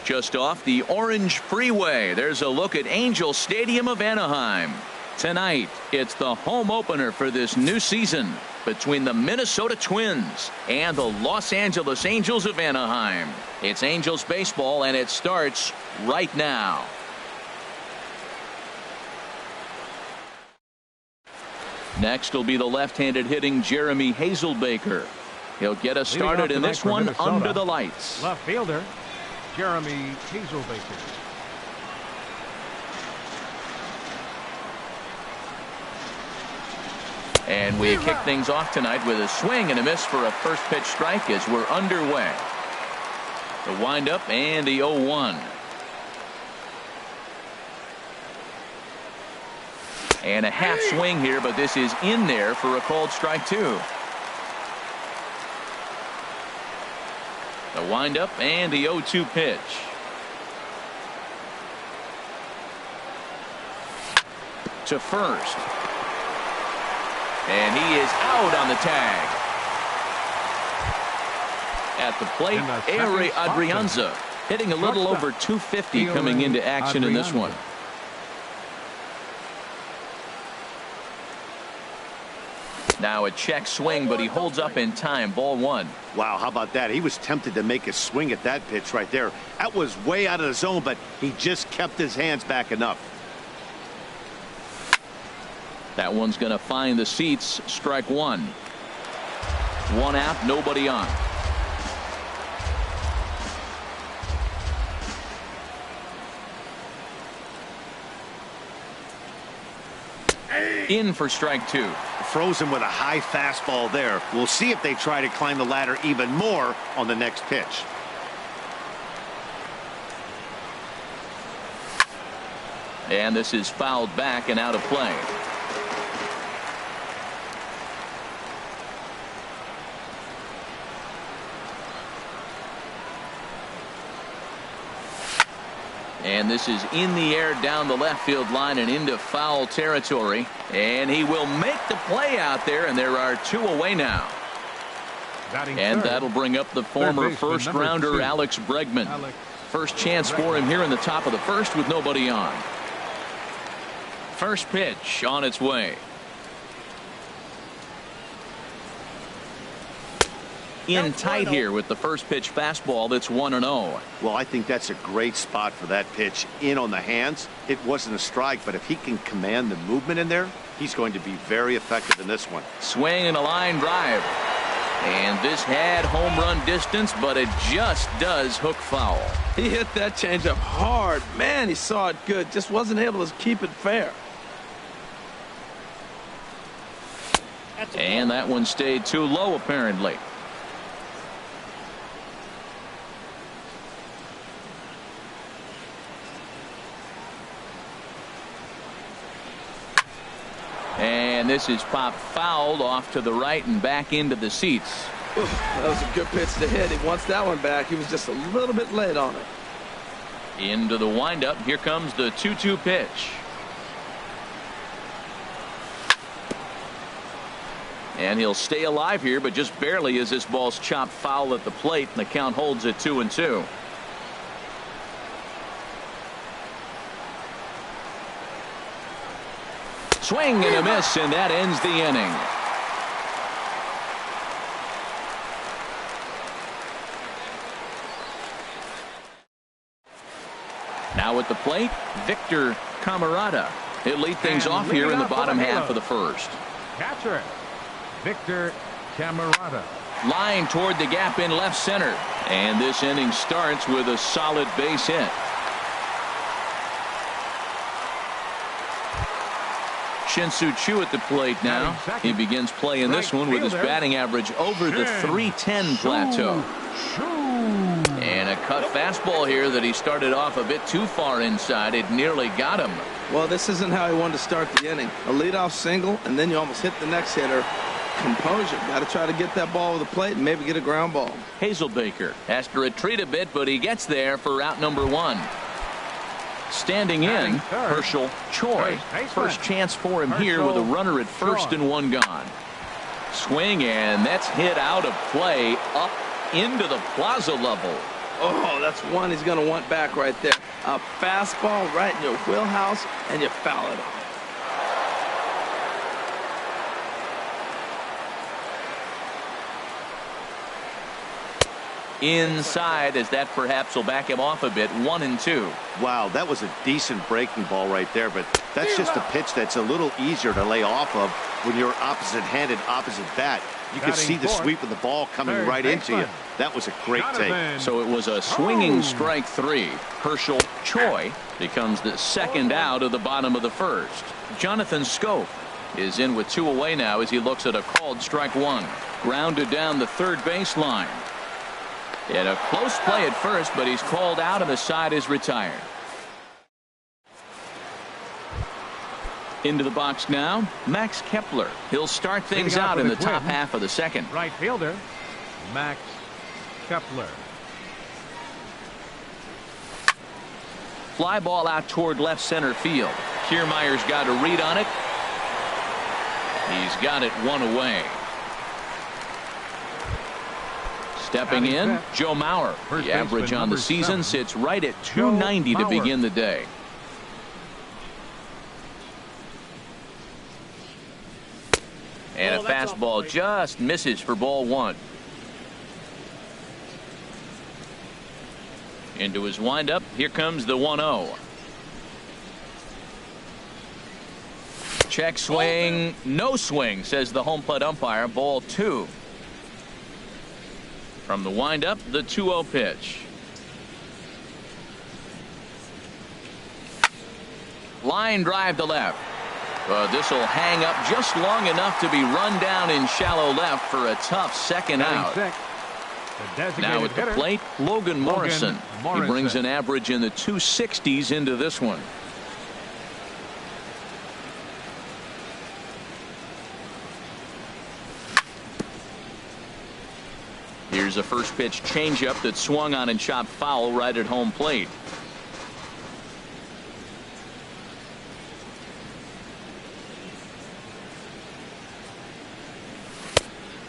Just off the Orange Freeway, there's a look at Angel Stadium of Anaheim. Tonight, it's the home opener for this new season between the Minnesota Twins and the Los Angeles Angels of Anaheim. It's Angels baseball, and it starts right now. Next will be the left-handed hitting Jeremy Hazelbaker. He'll get us started in this one under the lights. Left fielder Jeremy Hazelbaker. And we kick things off tonight with a swing and a miss for a first pitch strike as we're underway. The windup and the 0-1. And a half swing here, but this is in there for a called strike two. The windup and the 0-2 pitch. To first. And he is out on the tag. At the plate, Ehire Adrianza hitting a little over 250 coming into action in this one. Now a check swing, but he holds up in time. Ball one. Wow, how about that? He was tempted to make a swing at that pitch right there. That was way out of the zone, but he just kept his hands back enough. That one's going to find the seats. Strike one. One out, nobody on. In for strike two. Frozen with a high fastball there. We'll see if they try to climb the ladder even more on the next pitch. And this is fouled back and out of play. And this is in the air down the left field line and into foul territory. And he will make the play out there, and there are two away now. And that'll bring up the former first-rounder Alex Bregman. First chance for him here in the top of the first with nobody on. First pitch on its way. In tight here with the first pitch fastball that's 1-0. Well, I think that's a great spot for that pitch. In on the hands. It wasn't a strike, but if he can command the movement in there, he's going to be very effective in this one. Swing and a line drive. And this had home run distance, but it just does hook foul. He hit that changeup hard. Man, he saw it good. Just wasn't able to keep it fair. And that one stayed too low, apparently. And this is popped fouled off to the right and back into the seats. Oof, that was a good pitch to hit. He wants that one back. He was just a little bit late on it. Into the windup. Here comes the 2-2 pitch. And he'll stay alive here, but just barely as this ball's chopped foul at the plate, and the count holds at 2-2. Swing and a miss, and that ends the inning. Now at the plate, Victor Camarada. He'll lead things off here in the bottom half of the first. Catcher Victor Camarada. Line toward the gap in left center. And this inning starts with a solid base hit. Shin-Soo Choo at the plate now. He begins play in this one with his batting average over the .310 plateau. And a cut fastball here that he started off a bit too far inside. It nearly got him. Well, this isn't how he wanted to start the inning. A leadoff single, and then you almost hit the next hitter. Composure. Got to try to get that ball with the plate and maybe get a ground ball. Hazelbaker has to retreat a bit, but he gets there for out number one. Standing in, Herschel Choi. First chance for him here with a runner at first and one gone. Swing, and that's hit out of play up into the plaza level. Oh, that's one he's going to want back right there. A fastball right in your wheelhouse, and you foul it off. Inside, as that perhaps will back him off a bit. 1-2. Wow, that was a decent breaking ball right there, but that's just a pitch that's a little easier to lay off of when you're opposite-handed, opposite bat. You can see the sweep of the ball coming right into you. That was a great take. So it was a swinging strike 3. Herschel Choi becomes the second out of the bottom of the first. Jonathan Schoop is in with 2 away now as he looks at a called strike 1. Grounded down the third baseline. And a close play at first, but he's called out and the side is retired. Into the box now, Max Kepler. He'll start things out in the top half of the second. Right fielder, Max Kepler. Fly ball out toward left center field. Kiermaier's got a read on it. He's got it 1 away. Stepping in, Joe Mauer. The average on the season sits right at 290 to begin the day. And a fastball just misses for ball 1. Into his windup. Here comes the 1-0. Check swing. No swing, says the home plate umpire. Ball 2. From the windup, the 2-0 pitch. Line drive to left. This will hang up just long enough to be run down in shallow left for a tough second out. Now at the plate, Logan Morrison. He brings an average in the 260s into this one. Here's a first pitch changeup that swung on and chopped foul right at home plate.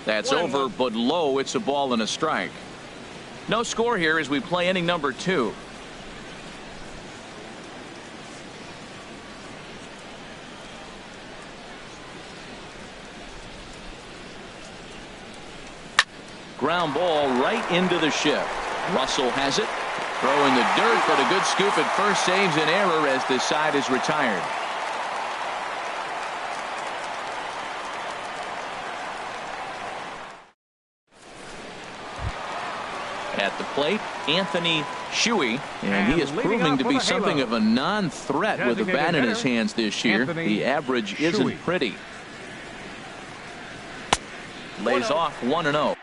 That's over, but low. It's a ball and a strike. No score here as we play inning number 2. Ground ball right into the shift. Russell has it. Throw in the dirt, but a good scoop at first saves an error as this side is retired. At the plate, Anthony Shuey, and he is proving to be something of a non-threat with the bat in his hands this year. The average isn't pretty. Lays off 1-0.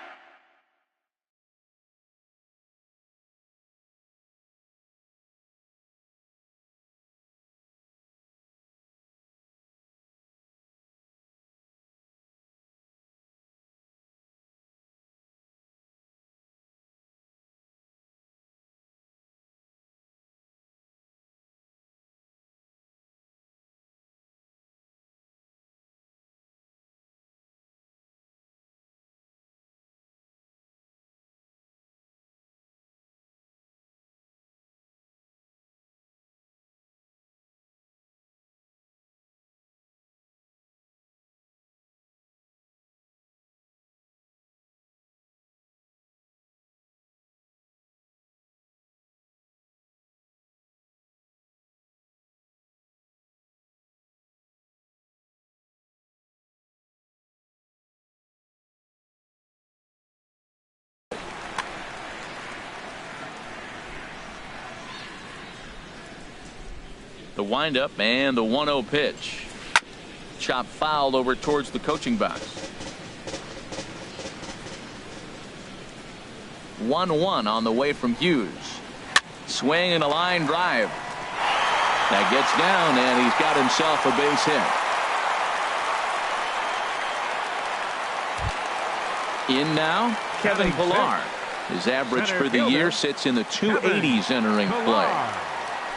The windup and the 1-0 pitch. Chop fouled over towards the coaching box. 1-1 on the way from Hughes. Swing and a line drive. That gets down and he's got himself a base hit. In now, Kevin Pillar. His average for the year sits in the 280s entering play.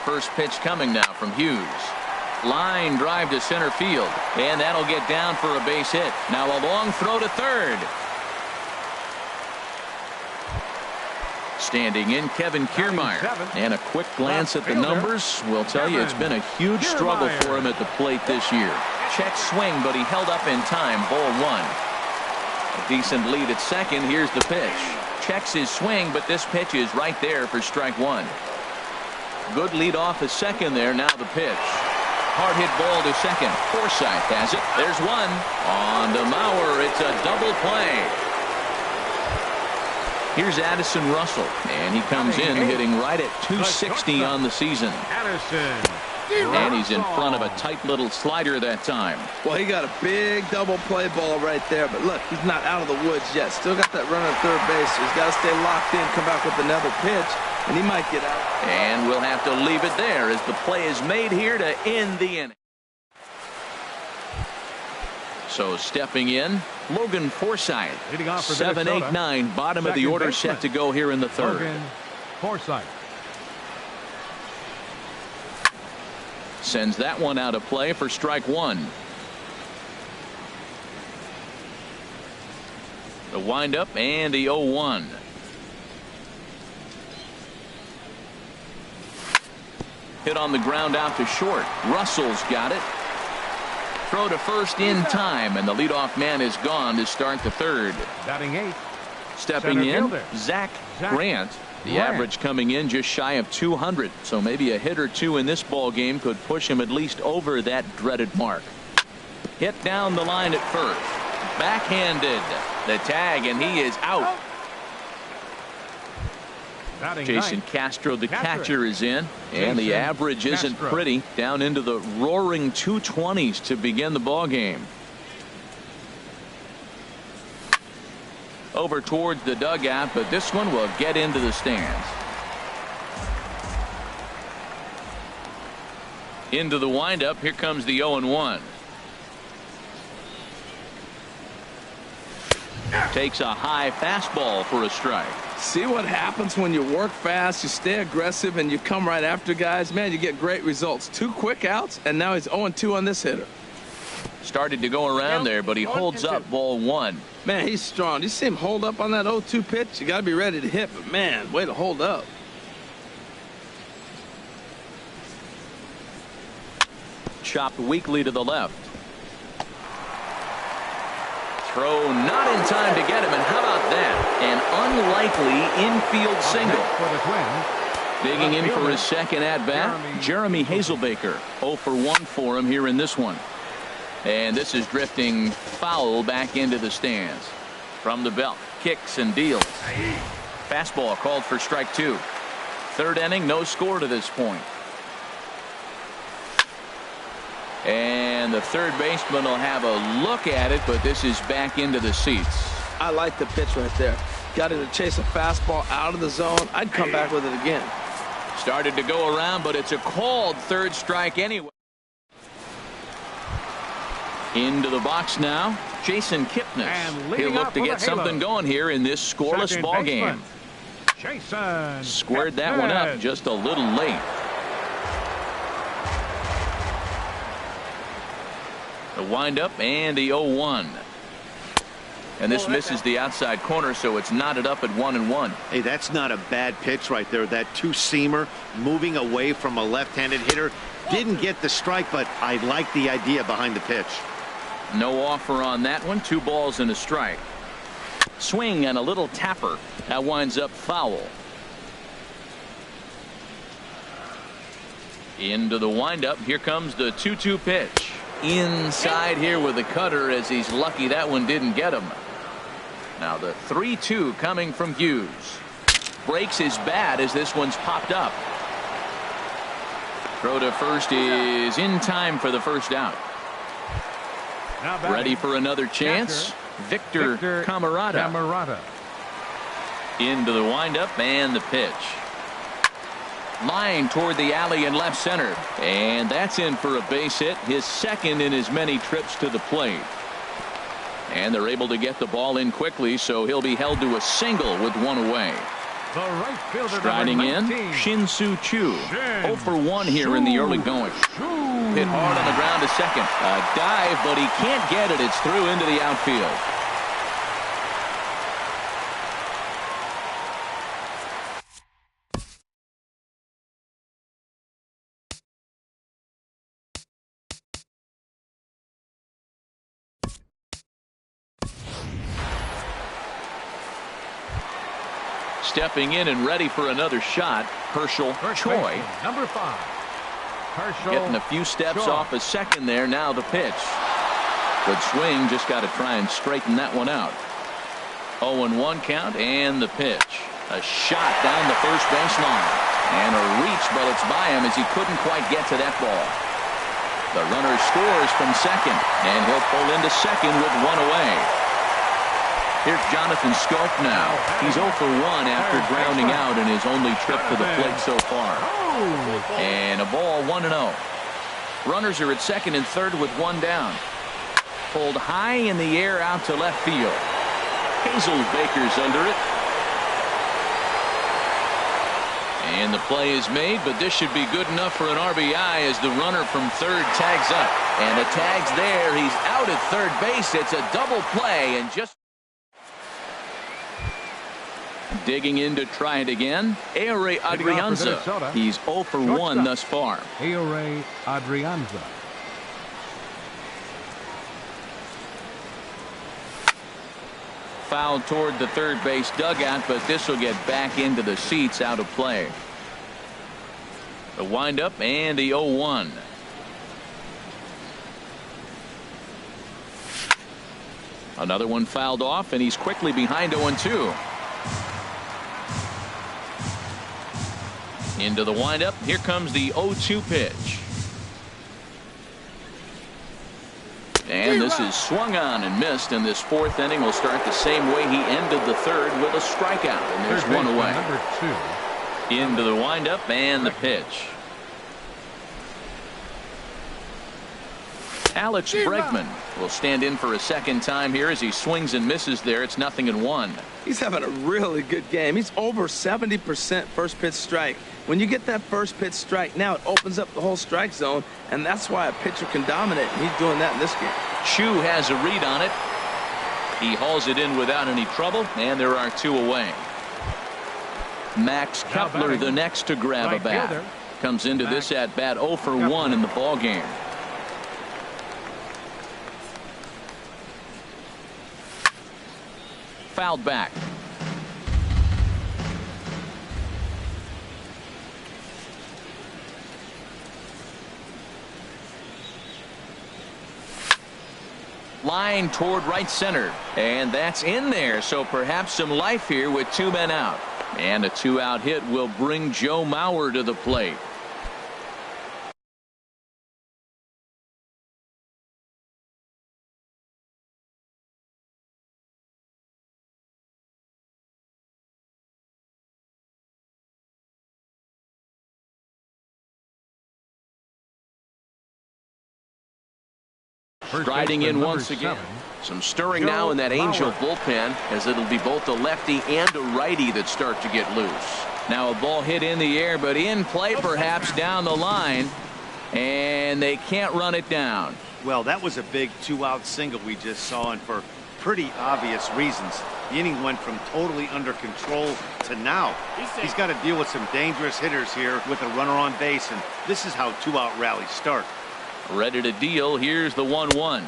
First pitch coming now from Hughes. Line drive to center field, and that'll get down for a base hit. Now a long throw to third. Standing in, Kevin Kiermaier. And a quick glance at the numbers will tell you it's been a huge struggle for him at the plate this year. Check swing, but he held up in time. Ball one. A decent lead at second. Here's the pitch. Checks his swing, but this pitch is right there for strike one. Good lead off at second there. Now the pitch. Hard hit ball to second. Forsythe has it. There's one. On to Mauer. It's a double play. Here's Addison Russell, and he comes in hitting right at 260 on the season. Addison. And he's in front of a tight little slider that time. Well, he got a big double play ball right there, but look, he's not out of the woods yet. Still got that runner at third base, so he's got to stay locked in, come back with another pitch, and he might get out. And we'll have to leave it there as the play is made here to end the inning. So stepping in, Logan Forsythe. 7, 8, 9, bottom of the order set to go here in the third. Logan Forsythe. Sends that one out of play for strike one. The windup and the 0-1. Hit on the ground out to short. Russell's got it. Throw to first in time, and the leadoff man is gone to start the third. Batting eighth. Stepping in, Zach Grant. The average coming in just shy of 200, so maybe a hit or two in this ball game could push him at least over that dreaded mark. Hit down the line at first. Backhanded. The tag, and he is out. Jason Castro, the catcher, is in, and the average isn't pretty. Down into the roaring 220s to begin the ball game. Over towards the dugout, but this one will get into the stands. Into the windup. Here comes the 0-1. Takes a high fastball for a strike. See what happens when you work fast, you stay aggressive, and you come right after guys. Man, you get great results. 2 quick outs, and now he's 0-2 on this hitter. Started to go around there, but he holds up. Ball one. Man, he's strong. You see him hold up on that 0-2 pitch? You got to be ready to hit, but man, way to hold up. Chopped weakly to the left. Throw not in time to get him, and how about that? An unlikely infield single. Digging in for his second at-bat, Jeremy Hazelbaker. 0 for 1 for him here in this one. And this is drifting foul back into the stands. From the belt, kicks and deals. Fastball called for strike two. Third inning, no score to this point. And the third baseman will have a look at it, but this is back into the seats. I like the pitch right there. Got him to chase a fastball out of the zone. I'd come back with it again. Started to go around, but it's a called third strike anyway. Into the box now, Jason Kipnis. He'll look to get something going here in this scoreless ball game. Squared that one up just a little late. The windup and the 0-1. And this misses the outside corner, so it's knotted up at 1-1. Hey, that's not a bad pitch right there. That two-seamer moving away from a left-handed hitter. Didn't get the strike, but I like the idea behind the pitch. No offer on that one. 2 balls and a strike. Swing and a little tapper. That winds up foul. Into the windup. Here comes the 2-2 pitch. Inside here with the cutter, as he's lucky that one didn't get him. Now the 3-2 coming from Hughes. Breaks his bat as this one's popped up. Throw to first is in time for the first out. Ready for another chance. Victor Camarada. Into the windup and the pitch. Line toward the alley in left center. And that's in for a base hit. His second in his many trips to the plate. And they're able to get the ball in quickly, so he'll be held to a single with one away. Striding in, Shin-Soo Choo. 0 for 1 here in the early going. Hit hard on the ground to second. A dive, but he can't get it. It's through into the outfield. Stepping in and ready for another shot, Herschel Choi. Number 5. Herschel Getting a few steps Choi. off a second there. Now the pitch. Good swing. Just got to try and straighten that one out. 0-1 count and the pitch. A shot down the first baseline. And a reach, but it's by him as he couldn't quite get to that ball. The runner scores from second, and he'll pull into second with one away. Here's Jonathan Schoop now. He's 0 for 1 after grounding out in his only trip to the plate so far. And a ball 1-0. Runners are at second and third with one down. Pulled high in the air out to left field. Hazelbaker's under it. And the play is made, but this should be good enough for an RBI as the runner from third tags up. And the tag's there. He's out at third base. It's a double play and just digging in to try it again. Ehire Adrianza. He's 0 for 1 thus far. Ehire Adrianza. Foul toward the third base dugout, but this will get back into the seats out of play. The windup and the 0-1. Another one fouled off, and he's quickly behind 0-2. Into the windup. Here comes the 0-2 pitch. And this is swung on and missed, and this fourth inning will start the same way he ended the third with a strikeout. And there's one away. Number 2. Into the windup and the pitch. Alex Bregman will stand in for a second time here as he swings and misses there. It's 0-1. He's having a really good game. He's over 70% first pitch strike. When you get that first pitch strike, now it opens up the whole strike zone, and that's why a pitcher can dominate, and he's doing that in this game. Chu has a read on it. He hauls it in without any trouble, and there are two away. Max Kepler, the next to grab a bat. Comes into this at bat 0 for 1 in the ball game. Fouled back. Line toward right center, and that's in there, so perhaps some life here with two men out. And a two-out hit will bring Joe Mauer to the plate. Striding in once again. Some stirring now in that Angel bullpen, as it'll be both a lefty and a righty that start to get loose. Now a ball hit in the air, but in play perhaps down the line, and they can't run it down. Well, that was a big two-out single we just saw, and for pretty obvious reasons. The inning went from totally under control to now. He's got to deal with some dangerous hitters here with a runner on base, and this is how two-out rallies start. Ready to deal. Here's the 1-1.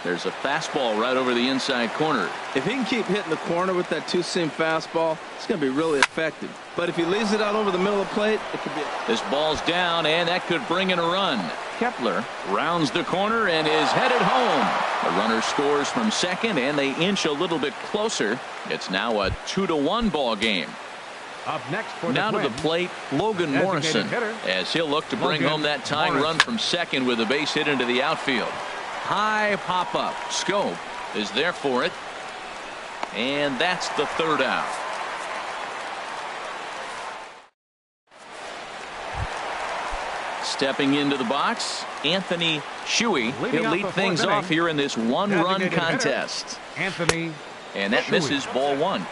There's a fastball right over the inside corner. If he can keep hitting the corner with that two-seam fastball, it's going to be really effective. But if he leaves it out over the middle of the plate, it could be. This ball's down, and that could bring in a run. Kepler rounds the corner and is headed home. The runner scores from second, and they inch a little bit closer. It's now a 2-1 ball game. Up next for now the to the plate, Logan Morrison, as he'll look to bring home that tying run from second with a base hit into the outfield. High pop up. Schoop is there for it, and that's the third out. Stepping into the box, Anthony Shuey. He'll lead things off here in this one-run contest. Anthony, and that misses ball one.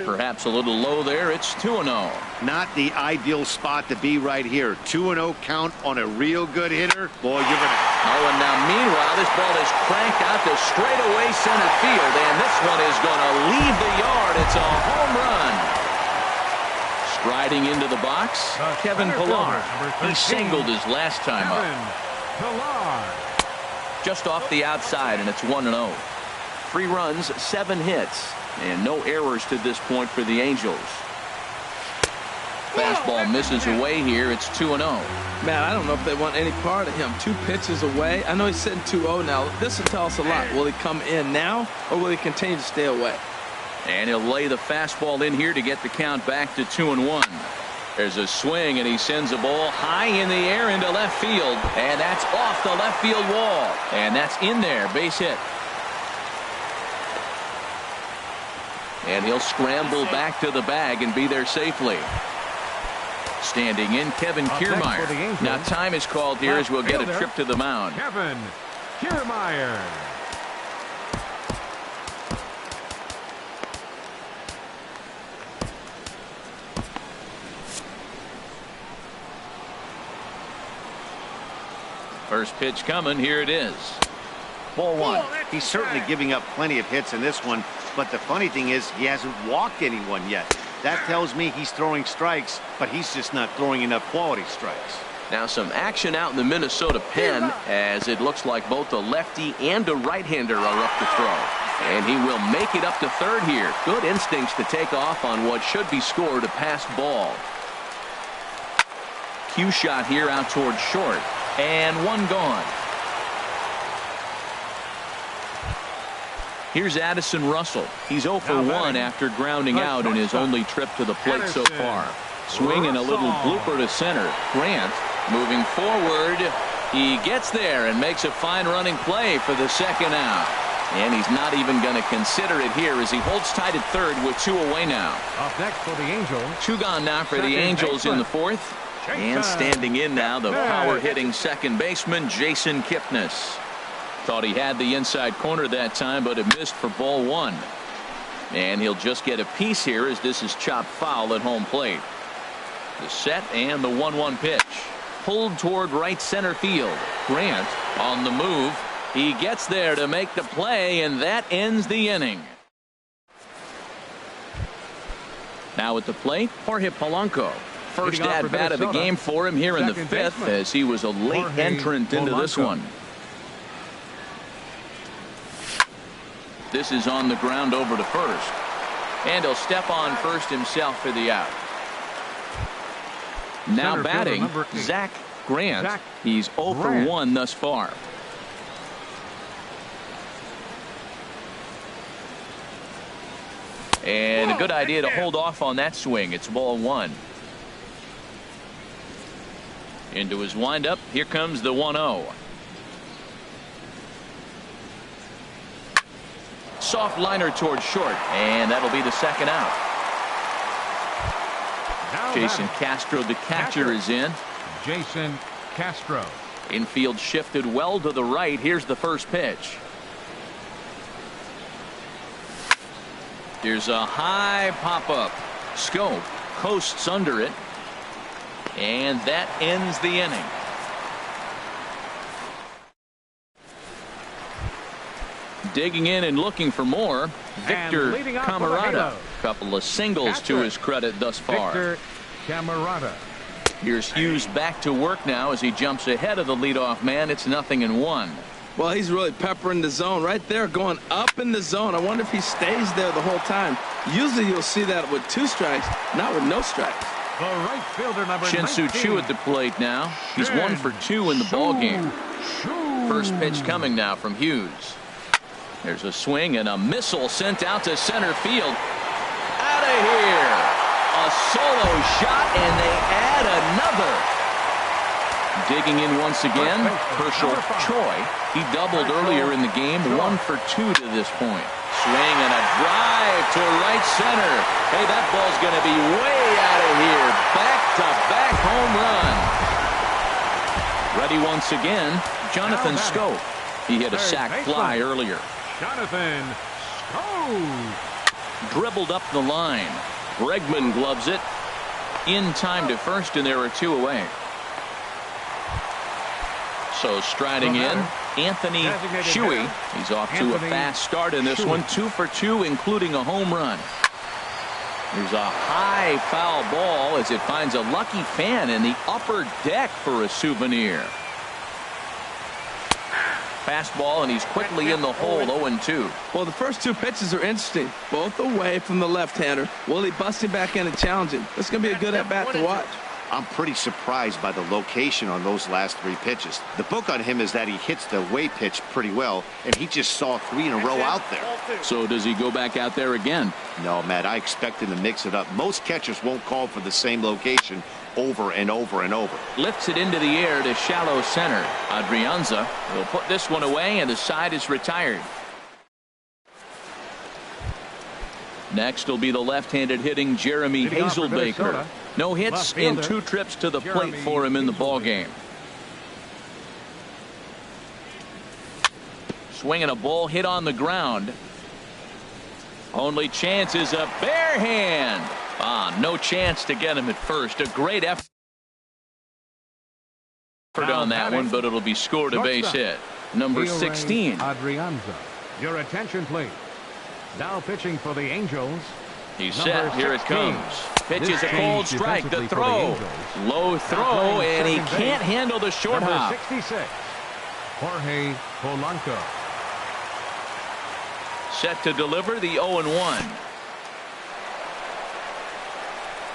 Perhaps a little low there. It's 2-0. Not the ideal spot to be right here. 2-0 count on a real good hitter. Boy, you're going to. Oh, and now meanwhile, this ball is cranked out to straightaway center field, and this one is going to leave the yard. It's a home run. Striding into the box, Kevin Pillar. He singled his last time up. just off the outside, and it's 1-0. 3 runs, 7 hits, and no errors to this point for the Angels. Fastball misses away here. It's 2-0. Man, I don't know if they want any part of him. 2 pitches away. I know he's sitting 2-0 now. This will tell us a lot. Will he come in now, or will he continue to stay away? And he'll lay the fastball in here to get the count back to 2-1. There's a swing, and he sends a ball high in the air into left field. And that's off the left field wall. And that's in there. Base hit. And he'll scramble back to the bag and be there safely. Standing in, Kevin Kiermaier. Now time is called here as we'll get a trip to the mound. Kevin Kiermaier. First pitch coming. Here it is. Ball 1. He's certainly giving up plenty of hits in this one, but the funny thing is he hasn't walked anyone yet. That tells me he's throwing strikes, but he's just not throwing enough quality strikes. Now some action out in the Minnesota pen, as it looks like both a lefty and a right-hander are up to throw. And he will make it up to third here. Good instincts to take off on what should be scored, a passed ball. Cue shot here out towards short, and 1 gone. Here's Addison Russell. He's 0 for 1 after grounding out in his only trip to the plate so far. Swing and a little blooper to center. Grant moving forward. He gets there and makes a fine running play for the second out. And he's not even going to consider it here as he holds tight at third with 2 away now. Up next for the Angels. 2 gone now for the Angels in the 4th. And standing in now, the power-hitting second baseman, Jason Kipnis. Thought he had the inside corner that time, but it missed for ball 1. And he'll just get a piece here as this is chopped foul at home plate. The set and the 1-1 pitch. Pulled toward right center field. Grant on the move. He gets there to make the play, and that ends the inning. Now at the plate, Jorge Polanco. First at-bat of the game for him here in the 5th, as he was a late entrant into this one. This is on the ground over to first. And he'll step on first himself for the out. Now batting, Zach Grant. He's 0 for 1 thus far. And a good idea to hold off on that swing. It's ball 1. Into his windup. Here comes the 1-0. Soft liner towards short, and that'll be the second out. Jason Castro, the catcher, is in. Jason Castro. Infield shifted well to the right. Here's the first pitch. Here's a high pop-up. Schoop coasts under it. And that ends the inning. Digging in and looking for more, Victor Camarada. Couple of singles to his credit thus far. Victor Camarada. Here's Hughes back to work now as he jumps ahead of the leadoff man. It's 0-1. Well, he's really peppering the zone right there, going up in the zone. I wonder if he stays there the whole time. Usually you'll see that with 2 strikes, not with no strikes. The right fielder, number Shin-Soo 19. Choo at the plate now. He's 1 for 2 in the ball game. First pitch coming now from Hughes. There's a swing and a missile sent out to center field. Out of here. A solo shot, and they add another. Digging in once again, Herschel Choi. He doubled earlier in the game, 1 for 2 to this point. Swing and a drive to right center. Hey, that ball's going to be way out of here. Back-to-back home run. Ready once again, Jonathan Schoop. He hit a sac fly earlier. Jonathan Schoop. Dribbled up the line. Bregman gloves it. In time to first, and there are 2 away. So striding in, Anthony Shuey. He's off to a fast start in this one. 2 for 2, including a home run. There's a high foul ball as it finds a lucky fan in the upper deck for a souvenir. fastball, and he's quickly in the hole, 0-2. Well, the first two pitches are interesting, both away from the left-hander. Will he bust him back in and challenge him? This is going to be a good at-bat to watch. I'm pretty surprised by the location on those last three pitches. The book on him is that he hits the away pitch pretty well, and he just saw 3 in a row out there. So does he go back out there again? No, Matt, I expect him to mix it up. Most catchers won't call for the same location over and over and over. Lifts it into the air to shallow center. Adrianza will put this one away, and the side is retired. Next will be the left-handed hitting Jeremy Hazelbaker. No hits in 2 trips to the plate for him in the ballgame. Swinging a ball hit on the ground. Only chance is a bare hand. No chance to get him at first. A great effort on that one, but it'll be scored a base hit. Number 16. Adrianza. Your attention, please. Now pitching for the Angels. He's set. Here it comes. Pitches a cold strike. The throw. Low throw, and he can't handle the short hop. 66. Jorge Polanco. Set to deliver the 0-1.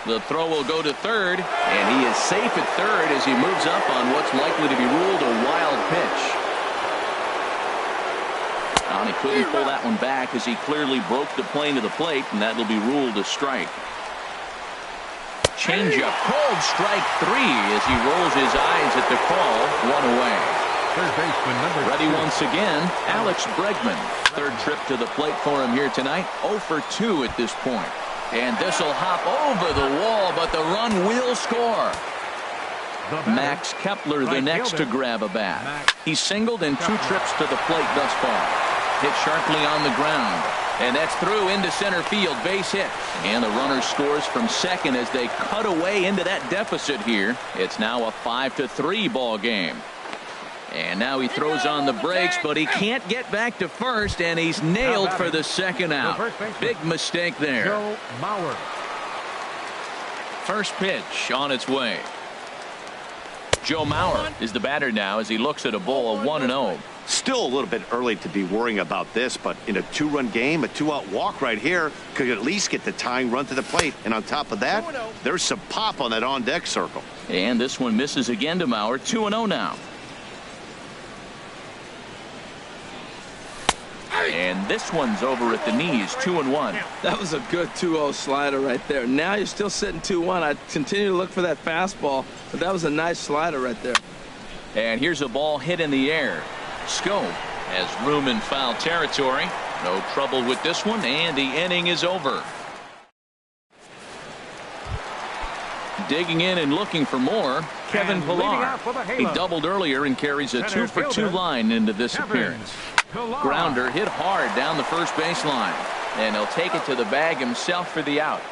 The throw will go to third, and he is safe at third as he moves up on what's likely to be ruled a wild pitch. He couldn't pull that one back as he clearly broke the plane to the plate, and that'll be ruled a strike. Changeup, cold strike 3 as he rolls his eyes at the call. 1 away. Third baseman number 2. Ready once again, Alex Bregman. Third trip to the plate for him here tonight. 0 for 2 at this point. And this will hop over the wall, but the run will score. Max Kepler the next to grab a bat. He's singled in 2 trips to the plate thus far. Hit sharply on the ground, and that's through into center field. Base hit, and the runner scores from second as they cut away into that deficit here. It's now a 5-3 ball game, and now he throws on the brakes, but he can't get back to first, and he's nailed for the second out. Big mistake there. Joe Mauer. First pitch on its way. Joe Mauer is the batter now as he looks at a ball of 1-0. Still a little bit early to be worrying about this, but in a 2-run game, a 2-out walk right here could at least get the tying run to the plate. And on top of that, there's some pop on that on-deck circle. And this one misses again to Mauer. 2-0 now. And this one's over at the knees. 2-1. That was a good 2-0 slider right there. Now you're still sitting 2-1. I continue to look for that fastball, but that was a nice slider right there. And here's a ball hit in the air. Schoop has room in foul territory. No trouble with this one, and the inning is over. Digging in and looking for more, Kevin Pillar. He doubled earlier and carries a 2 for 2 line into this appearance. Grounder hit hard down the first base line, and he'll take it to the bag himself for the out.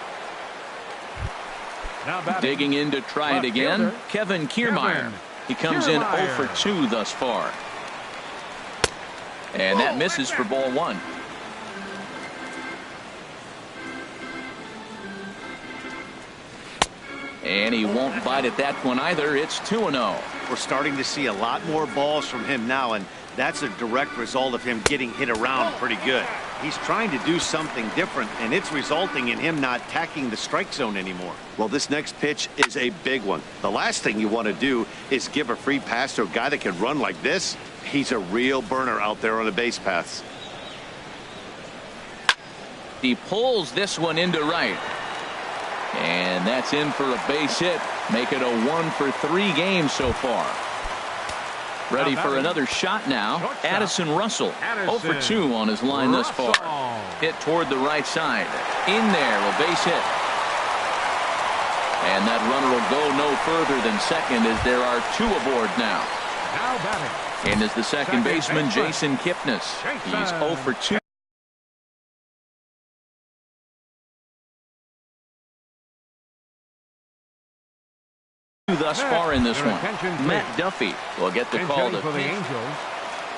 Digging in to try it again, Kevin Kiermaier. He comes in 0 for 2 thus far. And that misses for ball 1. And he won't bite at that one either. It's 2-0. We're starting to see a lot more balls from him now, and that's a direct result of him getting hit around pretty good. He's trying to do something different, and it's resulting in him not attacking the strike zone anymore. Well, this next pitch is a big one. The last thing you want to do is give a free pass to a guy that can run like this. He's a real burner out there on the base paths. He pulls this one into right. And that's in for a base hit. Make it a 1 for 3 game so far. Ready for another shot now. Addison Russell. 0 for 2 on his line thus far. Hit toward the right side. In there, a base hit. And that runner will go no further than second as there are 2 aboard now. And as the second baseman, Jason Kipnis. He's 0 for 2. Thus far in this one. Matt Duffy will get the call to for the Angels.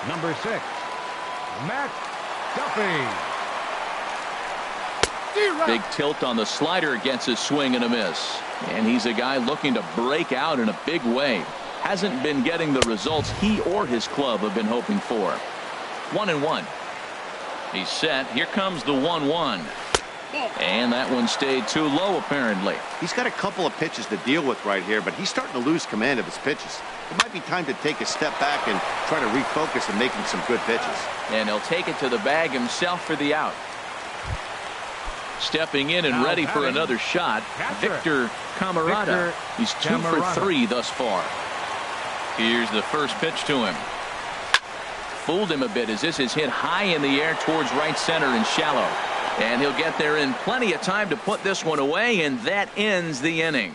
Number 6, Matt Duffy. Big tilt on the slider, gets a swing and a miss. And he's a guy looking to break out in a big way. hasn't been getting the results he or his club have been hoping for. 1-1. He's set. Here comes the 1-1. And that one stayed too low, apparently. He's got a couple of pitches to deal with right here, but he's starting to lose command of his pitches. It might be time to take a step back and try to refocus and making some good pitches. And he'll take it to the bag himself for the out. Stepping in and ready for another shot, Victor Camarada. He's 2 for 3 thus far. Here's the first pitch to him. Fooled him a bit as this is hit high in the air towards right center and shallow. And he'll get there in plenty of time to put this one away, and that ends the inning.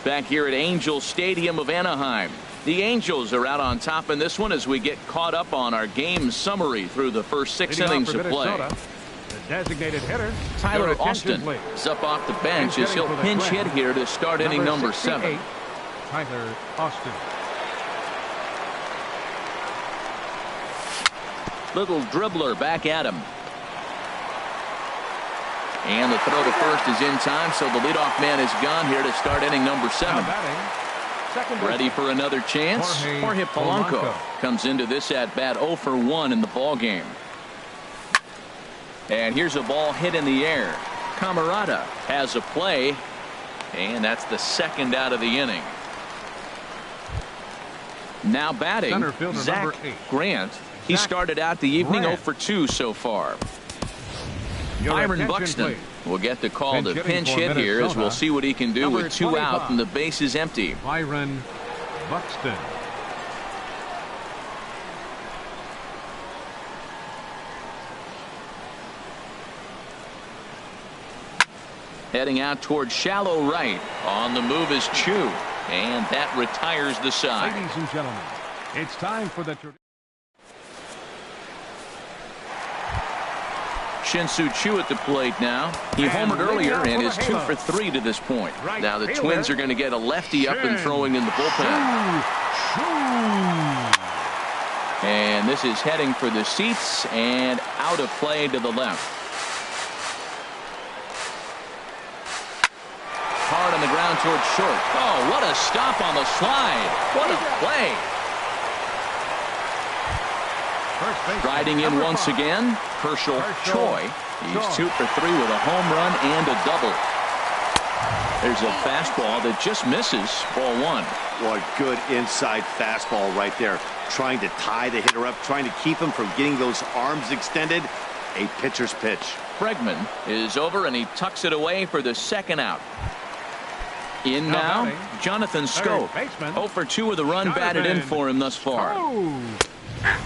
Back here at Angels Stadium of Anaheim. The Angels are out on top in this one as we get caught up on our game summary through the first 6 innings of play. The designated hitter, Tyler Austin is up off the bench as he'll pinch hit here to start inning number 7. Tyler Austin. Little dribbler back at him. And the throw to first is in time, so the leadoff man is gone here to start inning number 7. Ready for another chance. Jorge Polanco comes into this at bat 0 for 1 in the ball game. And here's a ball hit in the air. Camarada has a play, and that's the second out of the inning. Now batting, Zach Grant. He started out the evening 0 for 2 so far. Byron Buxton will get the call to pinch hit here as we'll see what he can do with 2 out and the base is empty. Byron Buxton. Heading out towards shallow right. On the move is Chu, and that retires the side. Ladies and gentlemen, it's time for the Shin-Soo Choo at the plate now. He homered earlier and is 2 for 3 to this point. Now the Twins are going to get a lefty up and throwing in the bullpen. And this is heading for the seats and out of play to the left. Hard on the ground towards short. Oh, what a stop on the slide. What a play. Riding in once again, Herschel Choi. He's 2 for 3 with a home run and a double. There's a fastball that just misses. Ball 1. What good inside fastball right there. Trying to tie the hitter up, trying to keep him from getting those arms extended. A pitcher's pitch. Bregman is over and he tucks it away for the second out. In now, Jonathan Schoop. 0 for 2 with a run batted in for him thus far.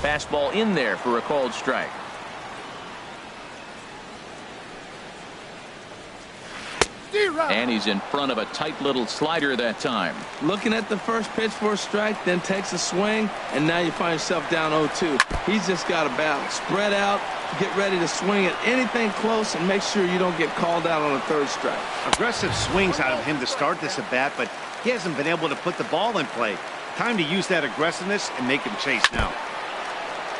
Fastball in there for a called strike. And he's in front of a tight little slider that time. Looking at the first pitch for a strike, then takes a swing, and now you find yourself down 0-2. He's just got to battle. Spread out, get ready to swing at anything close, and make sure you don't get called out on a third strike. Aggressive swings out of him to start this at bat, but he hasn't been able to put the ball in play. Time to use that aggressiveness and make him chase now.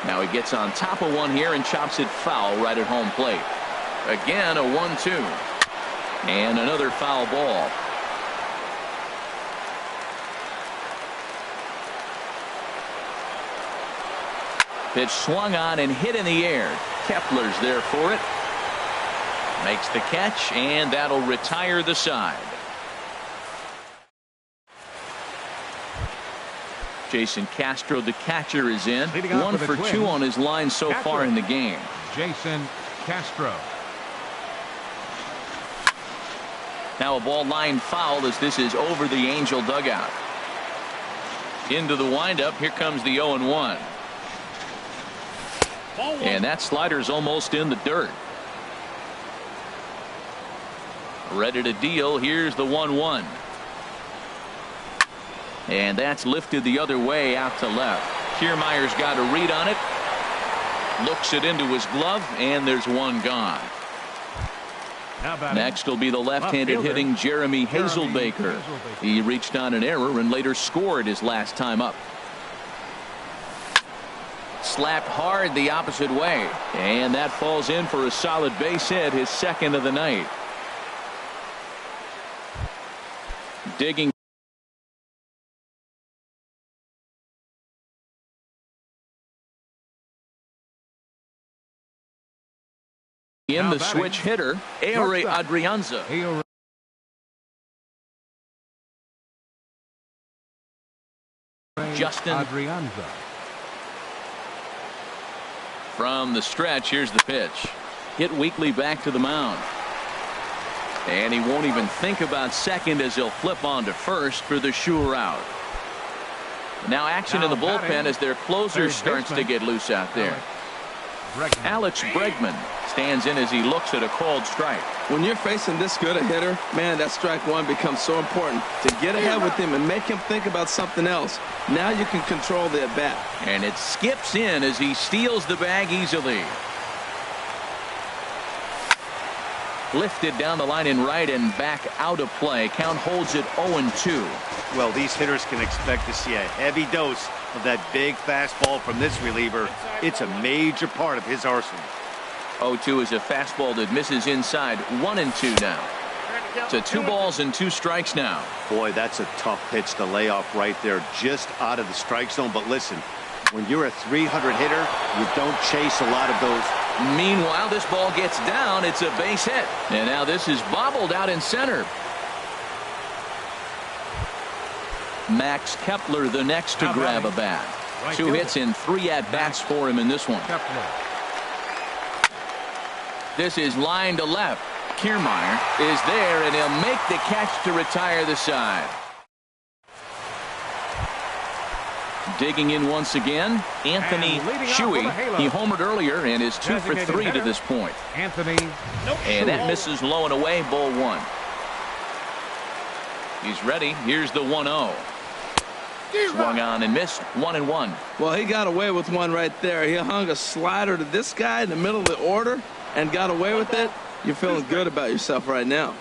Now he gets on top of one here and chops it foul right at home plate. Again, a 1-2. And another foul ball. Pitch swung on and hit in the air. Kepler's there for it. Makes the catch, and that'll retire the side. Jason Castro, the catcher, is in. 1 for 2 on his line so far in the game. Jason Castro. Now a ball line foul as this is over the Angel dugout. Into the windup. Here comes the 0-1. And that slider's almost in the dirt. Ready to deal. Here's the 1-1. And that's lifted the other way out to left. Kiermaier's got a read on it. Looks it into his glove, and there's one gone. Next will be the left-handed hitting Jeremy Hazelbaker. He reached on an error and later scored his last time up. Slapped hard the opposite way, and that falls in for a solid base hit, his second of the night. Digging in the switch hitter, Ehire Adrianza. Justin Adrianza. From the stretch, here's the pitch. Hit weakly back to the mound. And he won't even think about second as he'll flip on to first for the sure out. Now action in the bullpen as their closer starts to get loose out there. Alex Bregman stands in as he looks at a called strike. When you're facing this good a hitter, man, that strike one becomes so important to get ahead with him and make him think about something else. Now you can control the at bat. And it skips in as he steals the bag easily. Lifted down the line in right and back out of play. Count holds it 0-2. Well, these hitters can expect to see a heavy dose of that big fastball from this reliever. It's a major part of his arsenal. 0-2 is a fastball that misses inside. 1-2 now. So 2 balls and 2 strikes now. Boy, that's a tough pitch to lay off right there, just out of the strike zone. But listen, when you're a 300 hitter, you don't chase a lot of those. Meanwhile, this ball gets down. It's a base hit. And now this is bobbled out in center. Max Kepler the next to grab a bat. 2 hits and 3 at-bats for him in this one. This is line to left. Kiermaier is there, and he'll make the catch to retire the side. Digging in once again, Anthony Shuey. He homered earlier and is 2 for 3 to this point. Anthony. And that misses low and away, ball 1. He's ready. Here's the 1-0. Swung on and missed. 1-1. Well, he got away with one right there. He hung a slider to this guy in the middle of the order and got away with it. You're feeling good about yourself right now.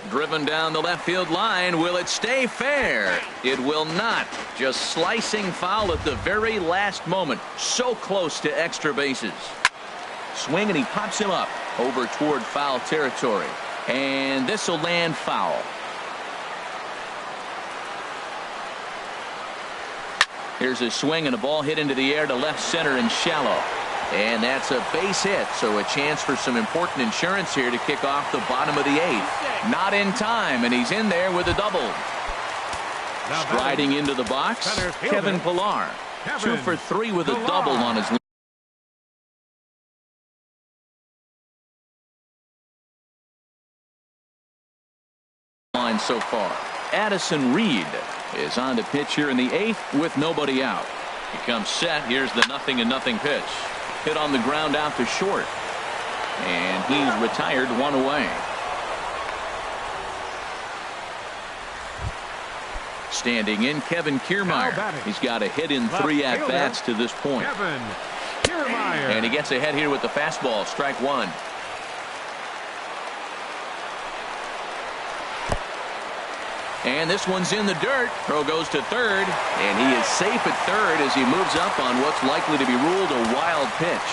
Driven down the left field line. Will it stay fair? It will not. Just slicing foul at the very last moment. So close to extra bases. Swing, and he pops him up over toward foul territory. And this will land foul. Here's a swing and a ball hit into the air to left center and shallow. And that's a base hit, so a chance for some important insurance here to kick off the bottom of the 8th. Not in time, and he's in there with a double. Striding into the box, Kevin Pillar. 2 for 3 with a double on his line so far. Addison Reed is on to pitch here in the 8th with nobody out. He comes set. Here's the 0-0 pitch. Hit on the ground out to short. And he's retired, 1 away. Standing in, Kevin Kiermaier. He's got a hit in 3 at-bats to this point. Kevin Kiermaier. And he gets ahead here with the fastball. Strike 1. And this one's in the dirt. Throw goes to third, and he is safe at third as he moves up on what's likely to be ruled a wild pitch.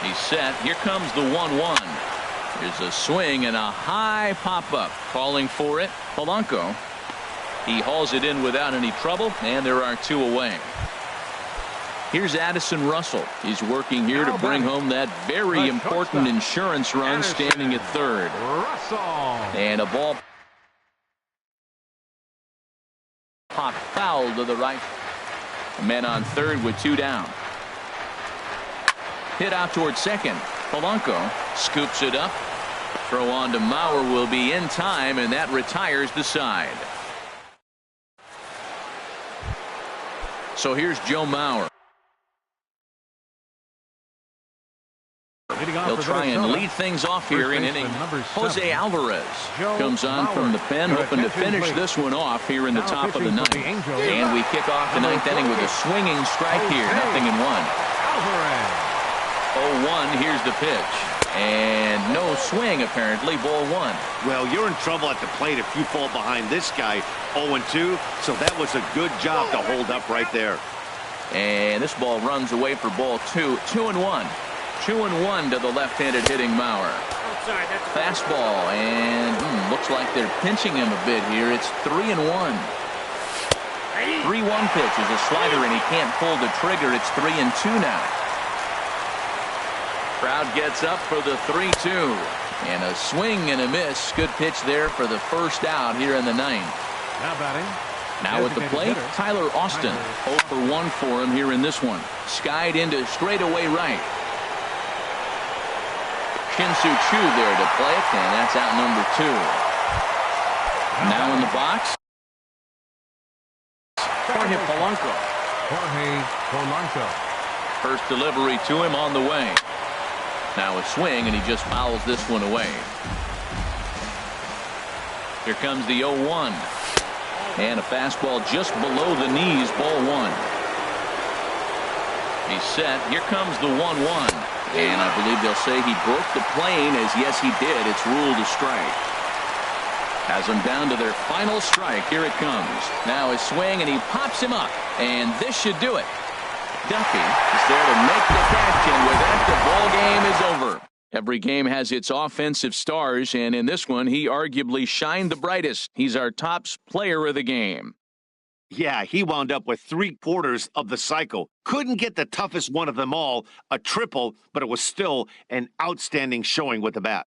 He's set. Here comes the 1-1. Here's a swing and a high pop-up. Calling for it, Polanco. He hauls it in without any trouble, and there are 2 away. Here's Addison Russell. He's working here to bring home that very important insurance run, standing at third. And a ball pop foul to the right. Men on third with 2 down. Hit out towards second. Polanco scoops it up. Throw on to Mauer will be in time, and that retires the side. So here's Joe Mauer. He'll try and lead things off here in inning. Jose Alvarez comes on from the pen, hoping to finish this one off here in the top of the 9th. And we kick off the 9th inning with a swinging strike here. 0-1. 0-1. Here's the pitch. And no swing, apparently. Ball 1. Well, you're in trouble at the plate if you fall behind this guy. 0-2. So that was a good job to hold up right there. And this ball runs away for ball 2. 2-1. 2-1 to the left-handed hitting Mauer. Fastball, and looks like they're pinching him a bit here. It's 3-1. 3-1 pitch is a slider, and he can't pull the trigger. It's 3-2 now. Crowd gets up for the 3-2. And a swing and a miss. Good pitch there for the first out here in the ninth. Now batting. Now at the plate, Tyler Austin. 0 for 1 for him here in this one. Skied into straightaway right. Shin-Soo Choo there to play it, and that's out number 2. Now in the box, Jorge Polanco. First delivery to him on the way. Now a swing, and he just fouls this one away. Here comes the 0-1. And a fastball just below the knees, ball 1. He's set. Here comes the 1-1. And I believe they'll say he broke the plane, as yes he did. It's ruled a strike. Has them down to their final strike. Here it comes. Now a swing, and he pops him up. And this should do it. Duffy is there to make the catch, and with that, the ball game is over. Every game has its offensive stars, and in this one, he arguably shined the brightest. He's our top player of the game. Yeah, he wound up with 3/4 of the cycle. Couldn't get the toughest one of them all, a triple, but it was still an outstanding showing with the bat.